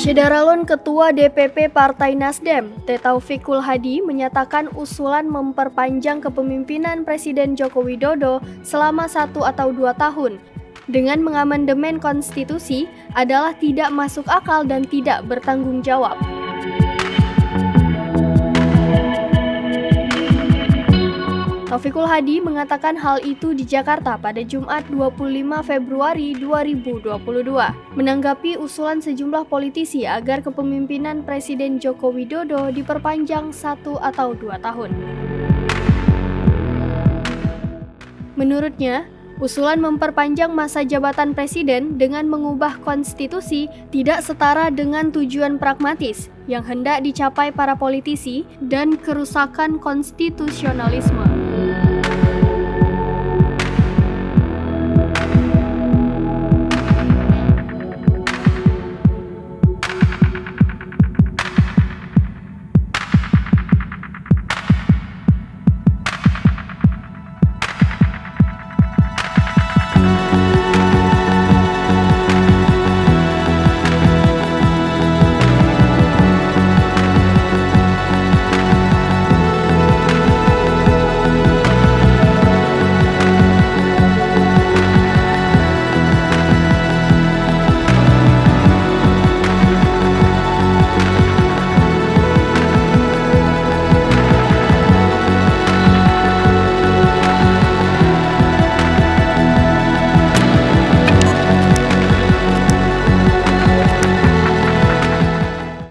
Syederalun Ketua DPP Partai Nasdem, T. Taufikul Hadi, menyatakan usulan memperpanjang kepemimpinan Presiden Joko Widodo selama 1 atau 2 tahun dengan mengamandemen konstitusi adalah tidak masuk akal dan tidak bertanggung jawab. Taufikul Hadi mengatakan hal itu di Jakarta pada Jumat 25 Februari 2022, menanggapi usulan sejumlah politisi agar kepemimpinan Presiden Joko Widodo diperpanjang 1 atau 2 tahun. Menurutnya, usulan memperpanjang masa jabatan presiden dengan mengubah konstitusi tidak setara dengan tujuan pragmatis yang hendak dicapai para politisi dan kerusakan konstitusionalisme.